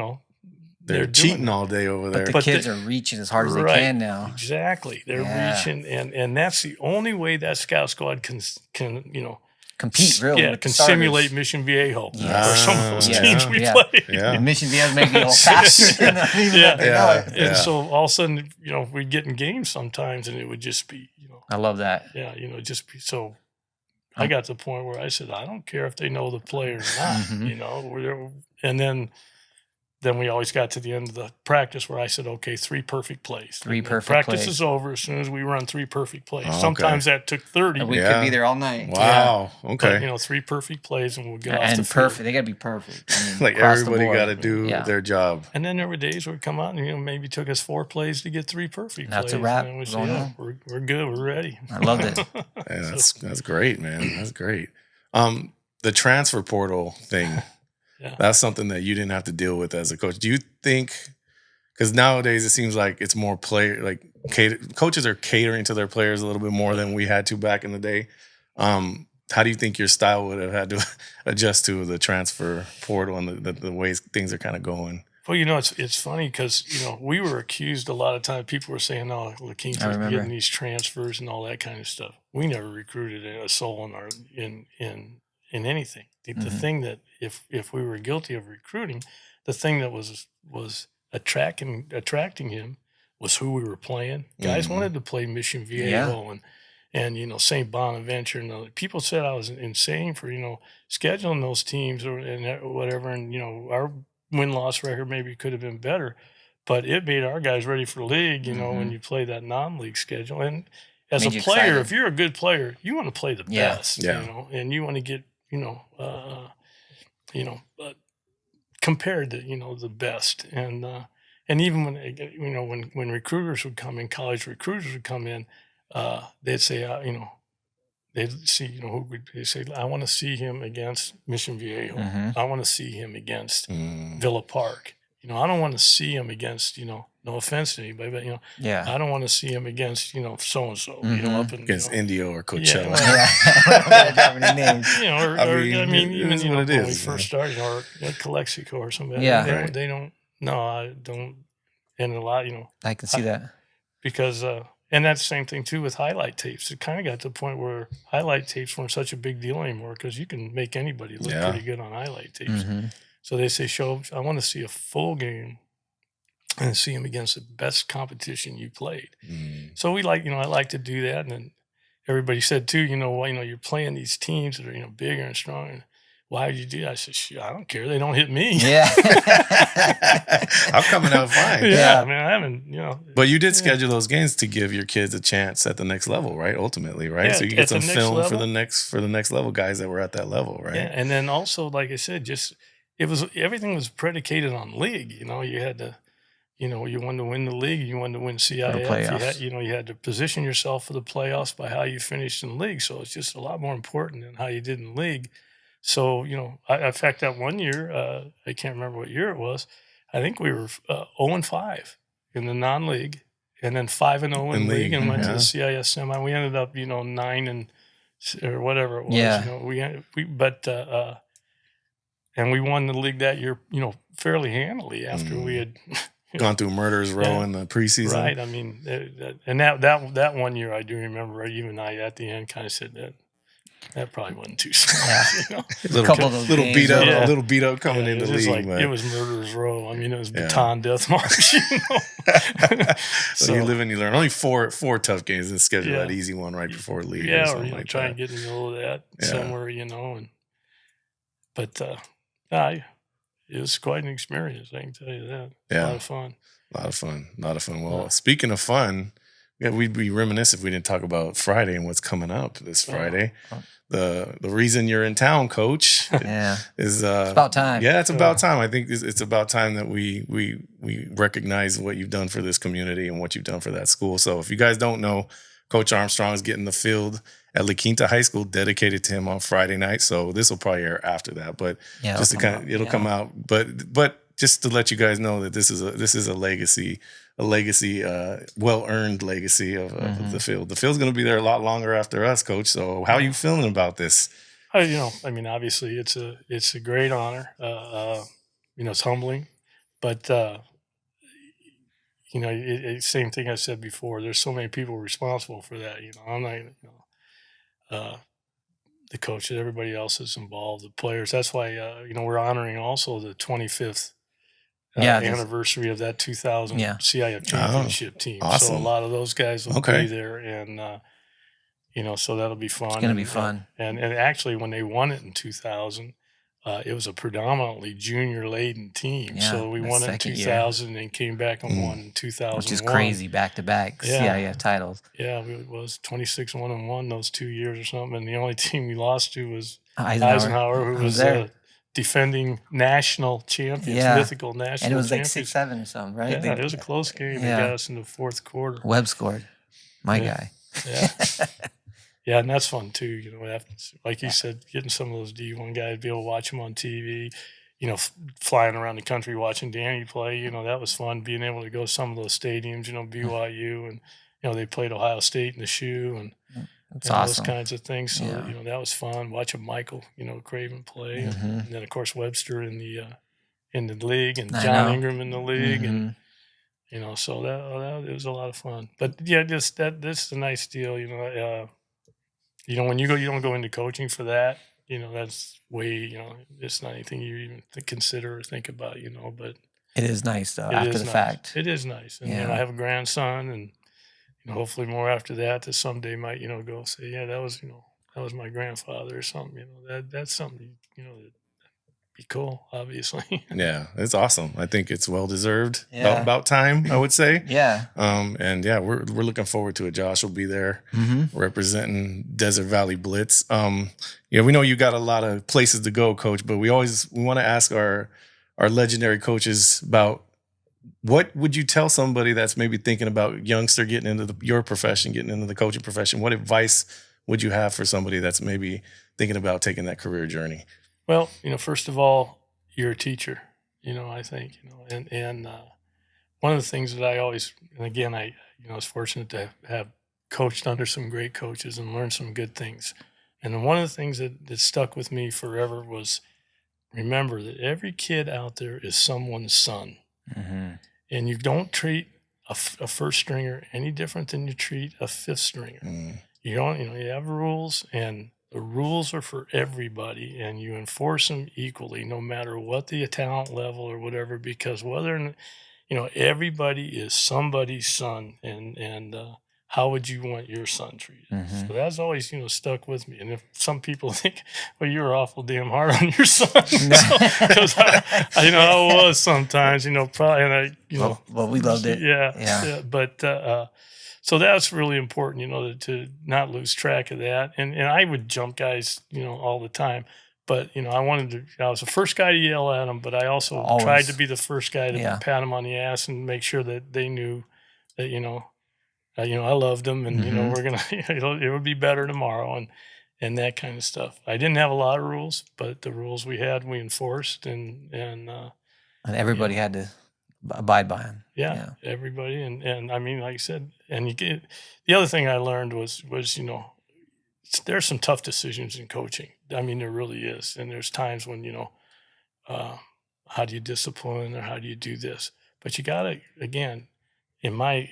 Speaker 1: they're cheating all day over there.
Speaker 2: But the kids are reaching as hard as they can now.
Speaker 3: Exactly. They're reaching. And that's the only way that scout squad can
Speaker 2: compete, really.
Speaker 3: Yeah, can simulate Mission Viejo or some of those teams we play.
Speaker 2: Yeah. And Mission Viejo's making it go faster.
Speaker 3: And so all of a sudden, we'd get in games sometimes and it would just be,
Speaker 2: I love that.
Speaker 3: Yeah, just be so. I got to the point where I said, I don't care if they know the play or not, and then we always got to the end of the practice where I said, okay, 3 perfect plays. Practice is over as soon as we run 3 perfect plays. Sometimes that took 30.
Speaker 2: And we could be there all night.
Speaker 1: Wow. Yeah. Okay.
Speaker 3: But, 3 perfect plays and we'll get off the field.
Speaker 2: Perfect. They got to be perfect.
Speaker 1: Like everybody got to do their job.
Speaker 3: And then there were days where it come out and, maybe took us 4 plays to get 3 perfect plays.
Speaker 2: That's a wrap.
Speaker 3: And we said, we're good. We're ready.
Speaker 2: I loved it.
Speaker 1: That's great, man. That's great. The transfer portal thing.
Speaker 3: Yeah.
Speaker 1: That's something that you didn't have to deal with as a coach. Do you think, because nowadays it seems like it's more coaches are catering to their players a little bit more than we had to back in the day. How do you think your style would have had to adjust to the transfer portal and the ways things are kind of going?
Speaker 3: Well, it's funny because, we were accused a lot of time. People were saying, oh, Quinta's getting these transfers and all that kind of stuff. We never recruited a soul in anything. The thing that if we were guilty of recruiting, the thing that was attracting him was who we were playing. Guys wanted to play Mission Viejo and St. Bonaventure. And people said I was insane for scheduling those teams and whatever. And our win-loss record maybe could have been better, but it made our guys ready for league. When you play that non-league schedule, and as a player, if you're a good player, you want to play the best. And you want to get compared to the best, and even when recruiters would come in, college recruiters would come in, they'd say they'd see they say, I want to see him against Mission Viejo. I want to see him against Villa Park. I don't want to see him against no offense to anybody, but I don't want to see him against so and so, up in
Speaker 1: against Indio or Coachella.
Speaker 3: Even when we first started, or Calexico or something. They don't. No, I don't. And a lot,
Speaker 2: I can see that.
Speaker 3: because and that's the same thing too with highlight tapes. It kind of got to the point where highlight tapes weren't such a big deal anymore because you can make anybody look pretty good on highlight tapes. So they say, I want to see a full game and see them against the best competition you played. So I like to do that. And then everybody said too, you're playing these teams that are, bigger and stronger. Why would you do that? I said, shoot, I don't care. They don't hit me.
Speaker 2: Yeah.
Speaker 1: I'm coming out fine.
Speaker 3: Yeah. I mean, I haven't,
Speaker 1: But you did schedule those games to give your kids a chance at the next level, right? Ultimately, right?
Speaker 3: Yeah,
Speaker 1: So you get some film
Speaker 3: level.
Speaker 1: for the next level guys that were at that level, right?
Speaker 3: Yeah. And then also, like I said, everything was predicated on league. You had to, you wanted to win the league, you wanted to win CIF. You had to position yourself for the playoffs by how you finished in the league. So it's just a lot more important than how you did in the league. So, in fact, that one year, I can't remember what year it was. I think we were 0-5 in the non-league, and then 5-0 in league, and went to the CIS semi. We ended up, 9 or whatever it was.
Speaker 2: Yeah.
Speaker 3: And we won the league that year, fairly handily after we had
Speaker 1: gone through murderers row in the preseason.
Speaker 3: Right. I mean, and that 1 year I do remember. Even I at the end kind of said that probably wasn't too smart.
Speaker 1: A little beat up coming into the league.
Speaker 3: It was murderers row. I mean, it was baton death march.
Speaker 1: So you live and you learn. Only four tough games and schedule that easy one right before league.
Speaker 3: Yeah, or try and get in the middle of that somewhere, But it was quite an experience, I can tell you that.
Speaker 1: Yeah.
Speaker 3: A lot of fun.
Speaker 1: Well, speaking of fun, we'd be remiss if we didn't talk about Friday and what's coming up this Friday. The reason you're in town, Coach, is
Speaker 2: it's about time.
Speaker 1: Yeah, it's about time. I think it's about time that we recognize what you've done for this community and what you've done for that school. So if you guys don't know, Coach Armstrong is getting the field at La Quinta High School dedicated to him on Friday night. So this will probably air after that, but just to it'll come out. But just to let you guys know that this is a legacy, well-earned legacy of the field. The field's going to be there a lot longer after us, Coach. So how are you feeling about this?
Speaker 3: Obviously it's a great honor. It's humbling, but same thing I said before. There's so many people responsible for that. I'm not, the coaches, everybody else is involved, the players. That's why, we're honoring also the 25th anniversary of that 2000 CIF championship team.
Speaker 1: Awesome.
Speaker 3: So a lot of those guys will be there, and so that'll be fun.
Speaker 2: It's gonna be fun.
Speaker 3: And actually, when they won it in 2000, it was a predominantly junior-laden team.
Speaker 2: Yeah,
Speaker 3: so we won it in 2000 and came back and won in 2001.
Speaker 2: Which is crazy, back-to-back CIF titles.
Speaker 3: Yeah, it was 26-1-1 those 2 years or something. And the only team we lost to was
Speaker 2: Eisenhower,
Speaker 3: who was defending national champions, mythical national champions.
Speaker 2: And it was like 6-7 or something, right?
Speaker 3: Yeah, it was a close game. They got us in the fourth quarter.
Speaker 2: Webb scored. My guy.
Speaker 3: Yeah. Yeah, and that's fun too. Like you said, getting some of those D1 guys, be able to watch them on TV, flying around the country watching Danny play, that was fun. Being able to go to some of those stadiums, BYU, and they played Ohio State in the shoe and
Speaker 2: awesome.
Speaker 3: Those kinds of things. So, that was fun. Watching Michael, Craven play. And then, of course, Webster in the league and John Ingram in the league. And, so that it was a lot of fun. But, this is a nice deal, when you don't go into coaching for that, that's way, it's not anything you even consider or think about, but
Speaker 2: it is nice though after the fact.
Speaker 3: It is nice. And I have a grandson and, hopefully more after that someday might, go say, that was my grandfather or something, that's something, that'd be cool, obviously.
Speaker 1: Yeah, it's awesome. I think it's well-deserved. About time, I would say.
Speaker 2: Yeah.
Speaker 1: We're looking forward to it. Josh will be there representing Desert Valley Blitz. We know you got a lot of places to go, Coach, but we want to ask our legendary coaches about what would you tell somebody that's maybe thinking about youngster getting into your profession, getting into the coaching profession? What advice would you have for somebody that's maybe thinking about taking that career journey?
Speaker 3: Well, first of all, you're a teacher, I think, and one of the things that I always, and again, I was fortunate to have coached under some great coaches and learned some good things. And then one of the things that stuck with me forever was remember that every kid out there is someone's son. And you don't treat a first stringer any different than you treat a fifth stringer. You don't, you have rules, and the rules are for everybody, and you enforce them equally, no matter what the talent level or whatever, because everybody is somebody's son, and how would you want your son treated? So that's always, stuck with me. And if some people think, well, you're awful damn hard on your son, because I was sometimes, probably, and
Speaker 2: well, we loved it.
Speaker 3: Yeah. But so that's really important, to not lose track of that. And I would jump guys, all the time. But, I was the first guy to yell at them, but I also tried to be the first guy to pat them on the ass and make sure that they knew that, I loved them, and, we're going to, it would be better tomorrow, and that kind of stuff. I didn't have a lot of rules, but the rules we had, we enforced, and
Speaker 2: everybody had to abide by them.
Speaker 3: Yeah, everybody. And I mean, like I said, the other thing I learned was, there's some tough decisions in coaching. I mean, there really is. And there's times when, how do you discipline, or how do you do this? But you got to, again, in my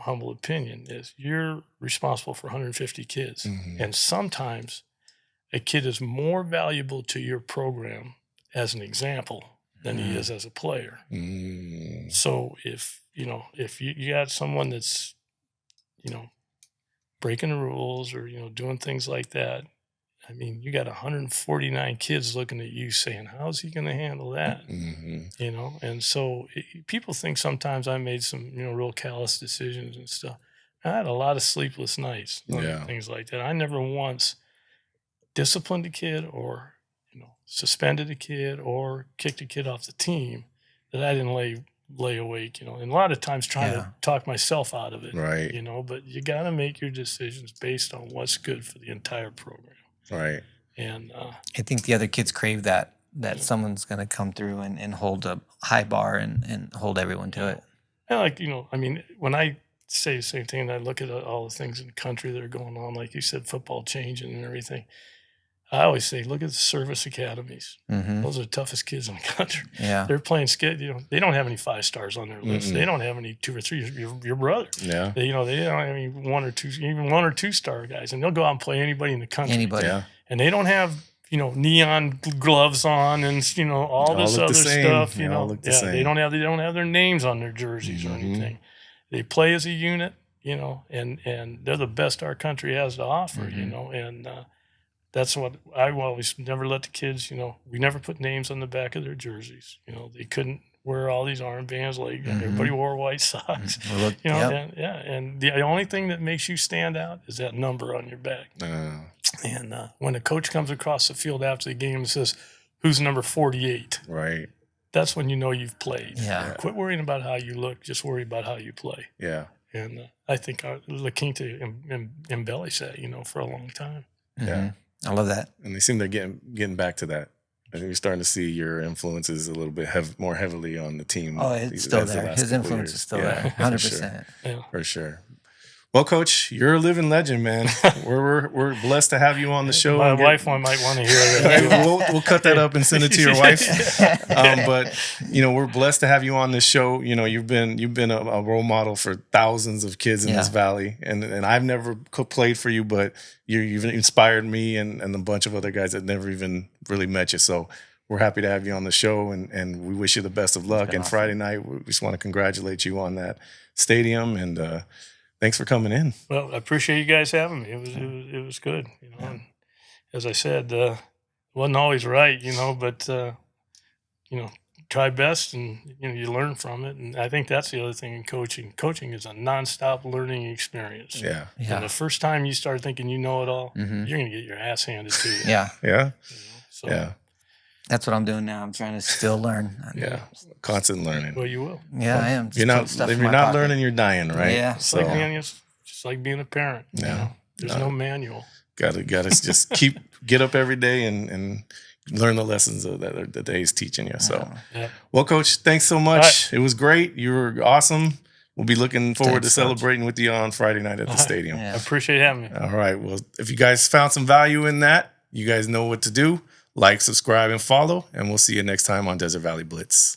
Speaker 3: humble opinion, is you're responsible for 150 kids. And sometimes a kid is more valuable to your program as an example than he is as a player. So if you got someone that's, breaking the rules, or, doing things like that, I mean, you got 149 kids looking at you saying, how's he going to handle that? And so people think sometimes I made some, real callous decisions and stuff. I had a lot of sleepless nights, things like that. I never once disciplined a kid, or, suspended a kid, or kicked a kid off the team that I didn't lay awake, and a lot of times trying to talk myself out of it,
Speaker 1: right?
Speaker 3: But you got to make your decisions based on what's good for the entire program.
Speaker 1: Right.
Speaker 3: And
Speaker 2: I think the other kids crave that someone's going to come through and hold a high bar and hold everyone to it.
Speaker 3: And I mean, when I say the same thing, and I look at all the things in the country that are going on, like you said, football changing and everything, I always say, look at the service academies. Those are the toughest kids in the country.
Speaker 2: Yeah.
Speaker 3: They're playing skid. They don't have any 5 stars on their list. They don't have any 2 or 3. Your brother.
Speaker 1: Yeah.
Speaker 3: They don't have any 1 or 2, even 1 or 2 star guys, and they'll go out and play anybody in the country.
Speaker 2: Anybody.
Speaker 1: Yeah.
Speaker 3: And they don't have neon gloves on, and all this other stuff. They don't have their names on their jerseys or anything. They play as a unit. And they're the best our country has to offer. And that's what I always never let the kids, we never put names on the back of their jerseys. They couldn't wear all these armbands like everybody wore white socks. And the only thing that makes you stand out is that number on your back. And when a coach comes across the field after the game and says, "Who's number 48?"
Speaker 1: Right.
Speaker 3: That's when you know you've played.
Speaker 2: Yeah.
Speaker 3: Quit worrying about how you look. Just worry about how you play.
Speaker 1: Yeah.
Speaker 3: And I think Quinta embellished that, for a long time.
Speaker 1: Yeah.
Speaker 2: I love that.
Speaker 1: And they seem to getting back to that. I think you're starting to see your influences a little bit more heavily on the team.
Speaker 2: Oh, it's still there. His influence is still there, 100%.
Speaker 1: For sure. Well, Coach, you're a living legend, man. We're blessed to have you on the show.
Speaker 3: My wife might want to hear that.
Speaker 1: We'll cut that up and send it to your wife. But we're blessed to have you on this show. You've been a role model for thousands of kids in this valley, and I've never played for you, but you've inspired me and a bunch of other guys that never even really met you. So we're happy to have you on the show, and we wish you the best of luck. And awesome. Friday night, we just want to congratulate you on that stadium, and thanks for coming in.
Speaker 3: Well, I appreciate you guys having me. It was good. And as I said, wasn't always right, but try best, and you learn from it. And I think that's the other thing in coaching. Coaching is a nonstop learning experience.
Speaker 1: Yeah.
Speaker 3: And the first time you start thinking you know it all, you're going to get your ass handed to you.
Speaker 2: Yeah.
Speaker 1: Yeah.
Speaker 3: So
Speaker 2: that's what I'm doing now. I'm trying to still learn.
Speaker 1: Constant learning.
Speaker 3: Well, you will.
Speaker 2: Yeah, I am.
Speaker 1: If you're not learning, you're dying, right?
Speaker 2: Yeah.
Speaker 3: It's just like being a parent.
Speaker 1: Yeah.
Speaker 3: There's no manual.
Speaker 1: Gotta just get up every day and learn the lessons that the day is teaching you. So, well, Coach, thanks so much. Right. It was great. You were awesome. We'll be looking forward to celebrating with you on Friday night at the stadium.
Speaker 3: I appreciate having me.
Speaker 1: All right. Well, if you guys found some value in that, you guys know what to do. Like, subscribe, and follow, and we'll see you next time on Desert Valley Blitz.